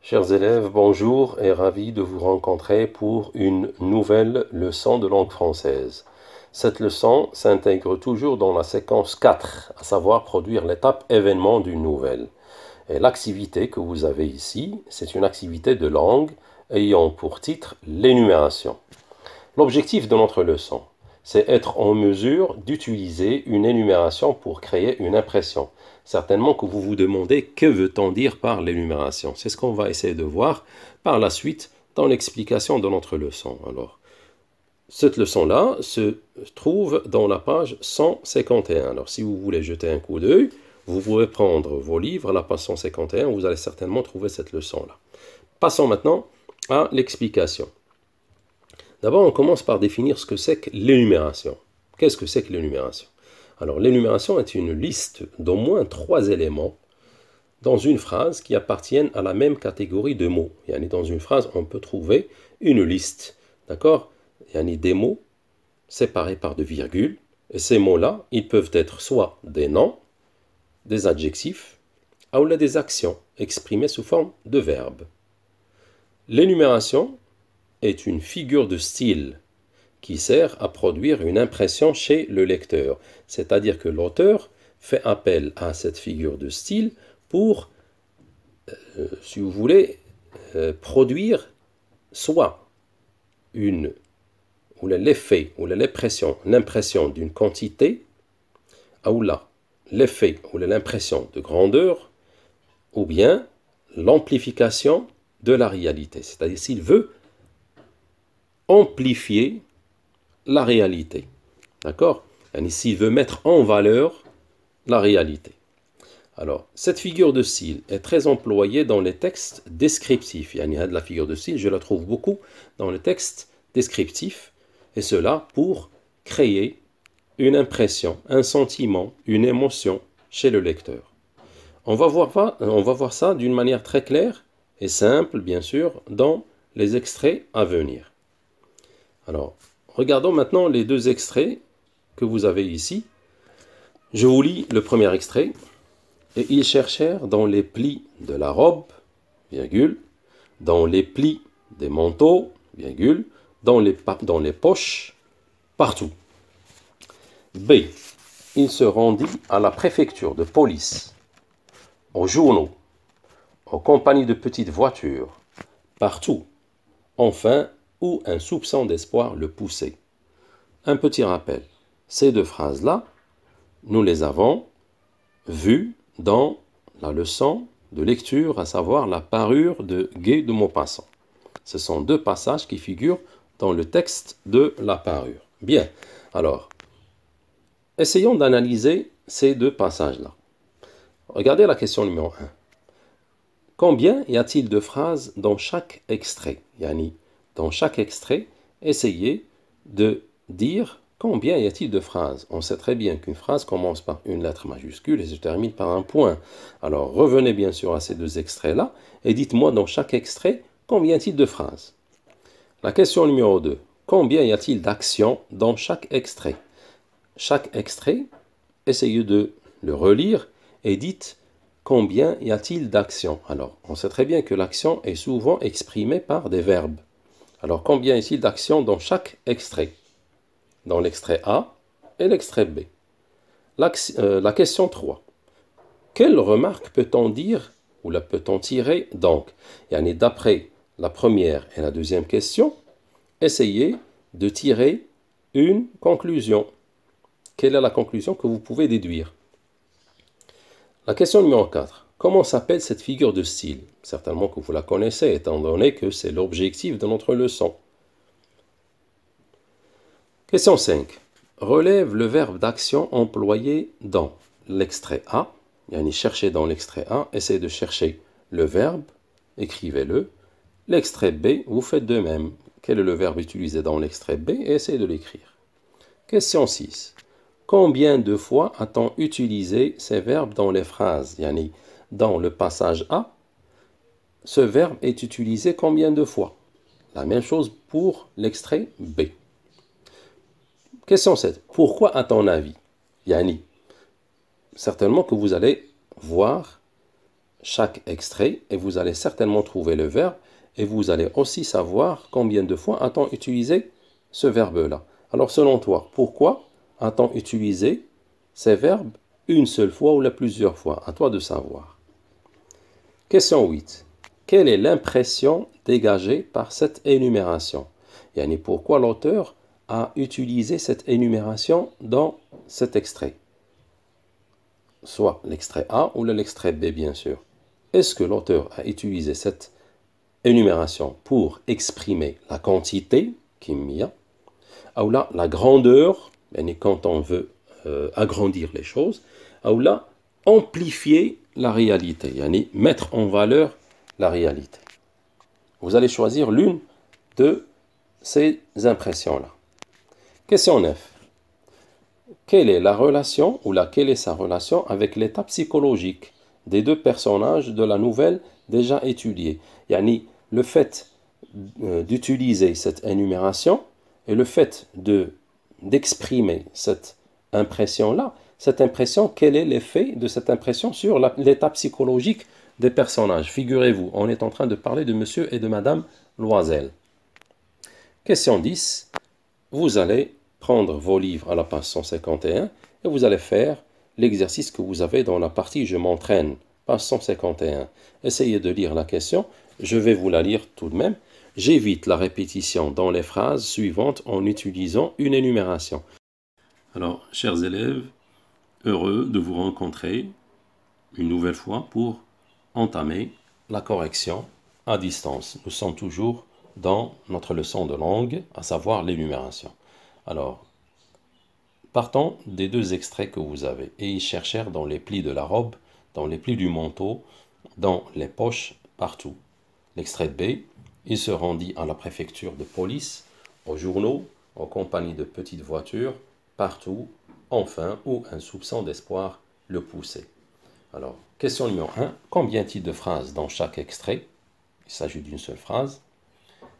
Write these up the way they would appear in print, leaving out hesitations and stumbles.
Chers élèves, bonjour et ravi de vous rencontrer pour une nouvelle leçon de langue française. Cette leçon s'intègre toujours dans la séquence 4, à savoir produire l'étape événement d'une nouvelle. Et l'activité que vous avez ici, c'est une activité de langue ayant pour titre l'énumération. L'objectif de notre leçon, c'est être en mesure d'utiliser une énumération pour créer une impression. Certainement que vous vous demandez que veut-on dire par l'énumération. C'est ce qu'on va essayer de voir par la suite dans l'explication de notre leçon. Alors, cette leçon-là se trouve dans la page 151. Alors, si vous voulez jeter un coup d'œil, vous pouvez prendre vos livres à la page 151, vous allez certainement trouver cette leçon-là. Passons maintenant à l'explication. D'abord, on commence par définir ce que c'est que l'énumération. Qu'est-ce que c'est que l'énumération? Alors, l'énumération est une liste d'au moins 3 éléments dans une phrase qui appartiennent à la même catégorie de mots. Dans une phrase, on peut trouver une liste. D'accord? Des mots séparés par des virgules. Et ces mots-là, ils peuvent être soit des noms, des adjectifs, ou des actions exprimées sous forme de verbes. L'énumération est une figure de style qui sert à produire une impression chez le lecteur. C'est-à-dire que l'auteur fait appel à cette figure de style pour, si vous voulez, produire soit l'effet ou l'impression d'une quantité, ou l'effet ou l'impression de grandeur, ou bien l'amplification de la réalité. C'est-à-dire s'il veut amplifier la réalité. D'accord? S'il veut mettre en valeur la réalité. Alors, cette figure de style est très employée dans les textes descriptifs. La figure de style, je la trouve beaucoup dans les textes descriptifs, et cela pour créer une impression, un sentiment, une émotion chez le lecteur. On va voir ça d'une manière très claire et simple, bien sûr, dans les extraits à venir. Alors, regardons maintenant les 2 extraits que vous avez ici. Je vous lis le premier extrait. Et ils cherchèrent dans les plis de la robe, virgule, dans les plis des manteaux, virgule, dans les poches, partout. B. Il se rendit à la préfecture de police, aux journaux, aux compagnies de petites voitures, partout. Enfin, où un soupçon d'espoir le poussait. Un petit rappel. Ces 2 phrases-là, nous les avons vues dans la leçon de lecture, à savoir la parure de Guy de Maupassant. Ce sont 2 passages qui figurent dans le texte de la parure. Bien, alors, essayons d'analyser ces 2 passages-là. Regardez la question numéro 1. Combien y a-t-il de phrases dans chaque extrait? Dans chaque extrait, essayez de dire combien y a-t-il de phrases. On sait très bien qu'une phrase commence par une lettre majuscule et se termine par un point. Alors revenez bien sûr à ces 2 extraits-là et dites-moi dans chaque extrait combien y a-t-il de phrases. La question numéro 2. Combien y a-t-il d'actions dans chaque extrait? Chaque extrait, essayez de le relire et dites combien y a-t-il d'actions. Alors on sait très bien que l'action est souvent exprimée par des verbes. Alors, combien y a-t-il d'actions dans chaque extrait? Dans l'extrait A et l'extrait B. La question 3. Quelle remarque peut-on dire ou la peut-on tirer donc? D'après la première et la deuxième question, essayez de tirer une conclusion. Quelle est la conclusion que vous pouvez déduire? La question numéro 4. Comment s'appelle cette figure de style? Certainement que vous la connaissez, étant donné que c'est l'objectif de notre leçon. Question 5. Relève le verbe d'action employé dans l'extrait A. Cherchez dans l'extrait A, essayez de chercher le verbe, écrivez-le. L'extrait B, vous faites de même. Quel est le verbe utilisé dans l'extrait B et essayez de l'écrire. Question 6. Combien de fois a-t-on utilisé ces verbes dans les phrases? Dans le passage A, ce verbe est utilisé combien de fois? La même chose pour l'extrait B. Question 7. Pourquoi à ton avis? Certainement que vous allez voir chaque extrait et vous allez certainement trouver le verbe et vous allez aussi savoir combien de fois a-t-on utilisé ce verbe-là. Alors selon toi, pourquoi a-t-on utilisé ces verbes une seule fois ou la plusieurs fois? À toi de savoir. Question 8. Quelle est l'impression dégagée par cette énumération? Yani pourquoi l'auteur a utilisé cette énumération dans cet extrait? Soit l'extrait A ou l'extrait B, bien sûr. Est-ce que l'auteur a utilisé cette énumération pour exprimer la quantité, kimia, ou là, la grandeur, quand on veut agrandir les choses, ou là, amplifier la réalité, yani mettre en valeur la réalité. Vous allez choisir l'une de ces impressions-là. Question 9. Quelle est la relation, ou là, quelle est sa relation avec l'état psychologique des deux personnages de la nouvelle déjà étudiée? Yani, le fait d'utiliser cette énumération et le fait d'exprimer cette impression-là, cette impression, quel est l'effet de cette impression sur l'état psychologique des personnages? Figurez-vous, on est en train de parler de monsieur et de madame Loisel. Question 10. Vous allez prendre vos livres à la page 151 et vous allez faire l'exercice que vous avez dans la partie Je m'entraîne, page 151. Essayez de lire la question, je vais vous la lire tout de même. J'évite la répétition dans les phrases suivantes en utilisant une énumération. Alors, chers élèves, heureux de vous rencontrer une nouvelle fois pour entamer la correction à distance. Nous sommes toujours dans notre leçon de langue, à savoir l'énumération. Alors, partons des deux extraits que vous avez. Et ils cherchèrent dans les plis de la robe, dans les plis du manteau, dans les poches, partout. L'extrait B, il se rendit à la préfecture de police, aux journaux, en compagnie de petites voitures, partout, enfin, où un soupçon d'espoir le poussait. Alors, question numéro 1, combien y a-t-il de phrases dans chaque extrait? Il s'agit d'une seule phrase.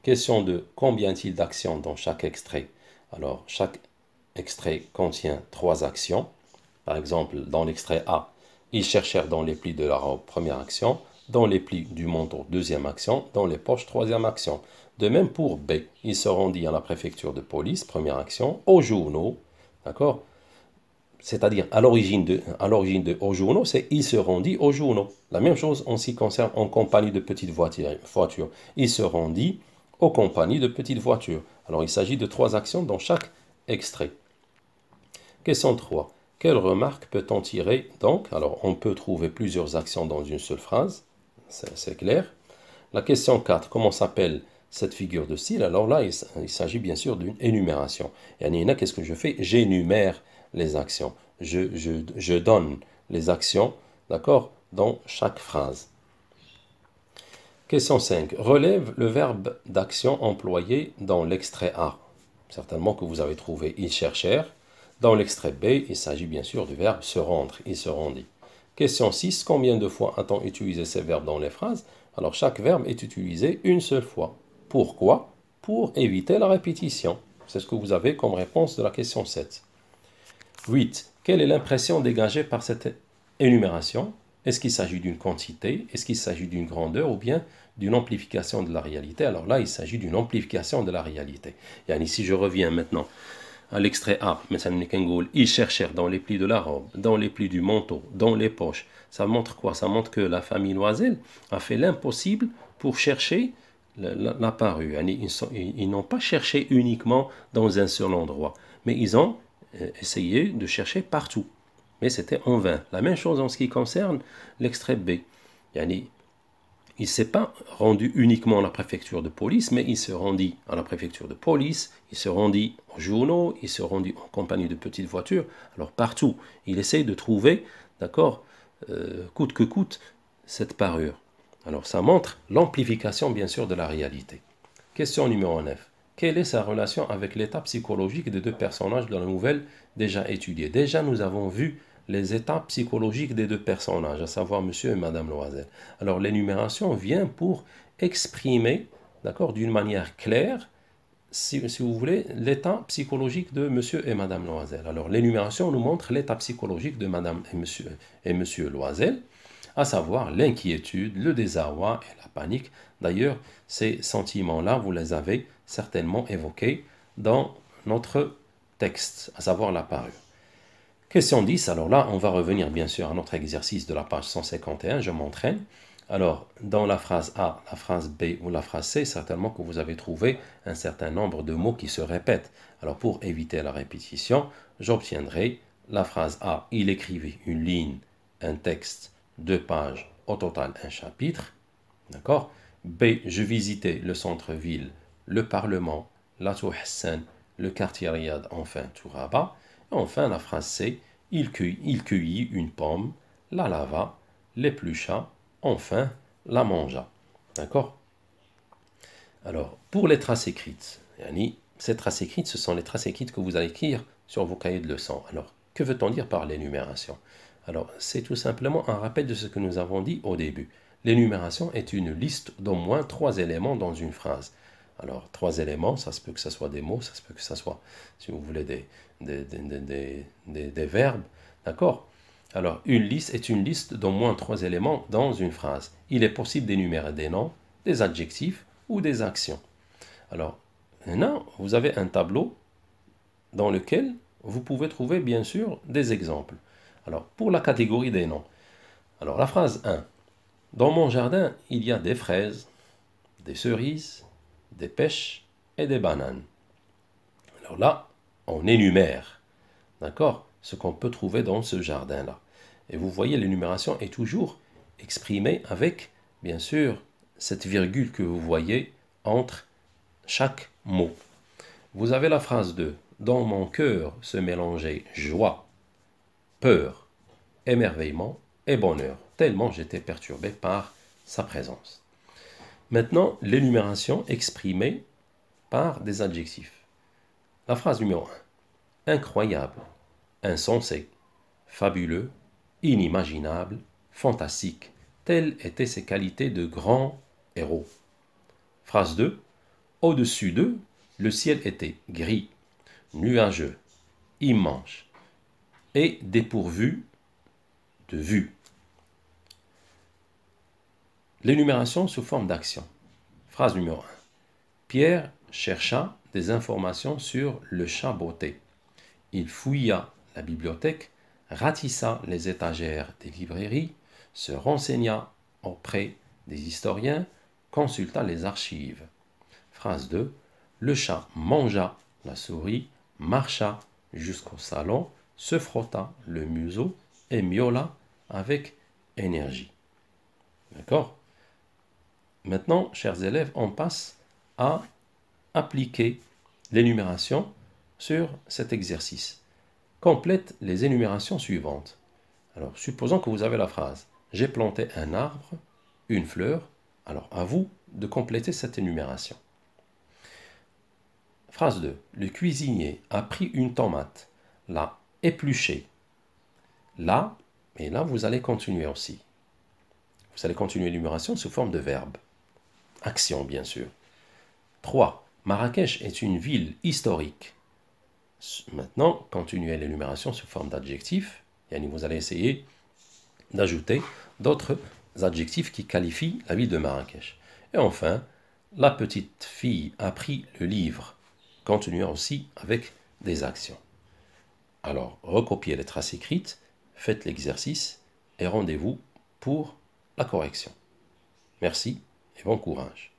Question 2, combien y a-t-il d'actions dans chaque extrait? Alors, chaque extrait contient 3 actions. Par exemple, dans l'extrait A, ils cherchèrent dans les plis de la robe, première action. Dans les plis du manteau, deuxième action. Dans les poches, troisième action. De même pour B, il se rendit à la préfecture de police, première action. Aux journaux, d'accord? C'est-à-dire à l'origine de aux journaux, c'est il se rendit aux journaux. La même chose en ce qui concerne en compagnie de petites voitures. Il se rendit aux compagnies de petites voitures. Alors il s'agit de 3 actions dans chaque extrait. Question 3. Quelle remarque peut-on tirer donc? Alors on peut trouver plusieurs actions dans une seule phrase, c'est clair. La question 4. Comment s'appelle cette figure de style? Alors là, il s'agit bien sûr d'une énumération. Et Nina, qu'est-ce que je fais? J'énumère les actions. Je donne les actions, d'accord, dans chaque phrase. Question 5. Relève le verbe d'action employé dans l'extrait A. Certainement que vous avez trouvé « ils cherchèrent ». Dans l'extrait B, il s'agit bien sûr du verbe « se rendre », « il se rendit ». Question 6. Combien de fois a-t-on utilisé ces verbes dans les phrases? Alors chaque verbe est utilisé une seule fois. Pourquoi? Pour éviter la répétition. C'est ce que vous avez comme réponse de la question 7. 8. Quelle est l'impression dégagée par cette énumération? Est-ce qu'il s'agit d'une quantité? Est-ce qu'il s'agit d'une grandeur ou bien d'une amplification de la réalité? Alors là, il s'agit d'une amplification de la réalité. Et si je reviens maintenant à l'extrait A, ils cherchèrent dans les plis de la robe, dans les plis du manteau, dans les poches. Ça montre quoi? Ça montre que la famille Loisel a fait l'impossible pour chercher la parure. Ils n'ont pas cherché uniquement dans un seul endroit, mais ils ont essayé de chercher partout. Mais c'était en vain. La même chose en ce qui concerne l'extrait B. Il ne s'est pas rendu uniquement à la préfecture de police, mais il se rendit à la préfecture de police, il se rendit aux journaux, il se rendit en compagnie de petites voitures. Alors partout, il essaye de trouver, d'accord, coûte que coûte, cette parure. Alors ça montre l'amplification bien sûr de la réalité. Question numéro 9. Quelle est sa relation avec l'état psychologique des deux personnages de la nouvelle déjà étudiée? Déjà, nous avons vu les états psychologiques des deux personnages, à savoir monsieur et madame Loisel. Alors, l'énumération vient pour exprimer, d'accord, d'une manière claire, si vous voulez, l'état psychologique de monsieur et madame Loisel. Alors, l'énumération nous montre l'état psychologique de madame et monsieur Loisel. à savoir l'inquiétude, le désarroi et la panique. D'ailleurs, ces sentiments-là, vous les avez certainement évoqués dans notre texte, à savoir la parure. Question 10, alors là, on va revenir bien sûr à notre exercice de la page 151, je m'entraîne. Alors, dans la phrase A, la phrase B ou la phrase C, certainement que vous avez trouvé un certain nombre de mots qui se répètent. Alors, pour éviter la répétition, j'obtiendrai la phrase A, il écrivait une ligne, un texte, 2 pages, au total un chapitre. D'accord? B, je visitais le centre-ville, le Parlement, la Tour Hassan, le quartier Riyad, enfin Touraba. Et enfin, la phrase C, il cueillit une pomme, la lava, l'éplucha, enfin la mangea. D'accord? Alors, pour les traces écrites, ces traces écrites, ce sont les traces écrites que vous allez écrire sur vos cahiers de leçons. Alors, que veut-on dire par l'énumération? Alors, c'est tout simplement un rappel de ce que nous avons dit au début. L'énumération est une liste d'au moins 3 éléments dans une phrase. Alors, 3 éléments, ça se peut que ce soit des mots, ça se peut que ce soit, si vous voulez, des verbes. D'accord? Alors, une liste est une liste d'au moins 3 éléments dans une phrase. Il est possible d'énumérer des noms, des adjectifs ou des actions. Alors, maintenant, vous avez un tableau dans lequel vous pouvez trouver, bien sûr, des exemples. Alors, pour la catégorie des noms. Alors, la phrase 1. Dans mon jardin, il y a des fraises, des cerises, des pêches et des bananes. Alors là, on énumère, d'accord, ce qu'on peut trouver dans ce jardin-là. Et vous voyez, l'énumération est toujours exprimée avec, bien sûr, cette virgule que vous voyez entre chaque mot. Vous avez la phrase 2. Dans mon cœur se mélangeait joie, peur, émerveillement et bonheur, tellement j'étais perturbé par sa présence. Maintenant, l'énumération exprimée par des adjectifs. La phrase numéro 1. Incroyable, insensé, fabuleux, inimaginable, fantastique, telles étaient ses qualités de grand héros. Phrase 2. Au-dessus d'eux, le ciel était gris, nuageux, immense et dépourvu de vue. L'énumération sous forme d'action. Phrase numéro 1. Pierre chercha des informations sur le chat botté. Il fouilla la bibliothèque, ratissa les étagères des librairies, se renseigna auprès des historiens, consulta les archives. Phrase 2. Le chat mangea la souris, marcha jusqu'au salon, se frotta le museau et miaula avec énergie. D'accord? Maintenant, chers élèves, on passe à appliquer l'énumération sur cet exercice. Complète les énumérations suivantes. Alors, supposons que vous avez la phrase « J'ai planté un arbre, une fleur ». Alors, à vous de compléter cette énumération. Phrase 2. Le cuisinier a pris une tomate, l'a épluchée. Là, et là, vous allez continuer aussi. Vous allez continuer l'énumération sous forme de verbe. Action, bien sûr. 3. Marrakech est une ville historique. Maintenant, continuez l'énumération sous forme d'adjectif. Vous allez essayer d'ajouter d'autres adjectifs qui qualifient la ville de Marrakech. Et enfin, la petite fille a pris le livre. Continuez aussi avec des actions. Alors, recopiez les traces écrites, faites l'exercice et rendez-vous pour la correction. Merci et bon courage.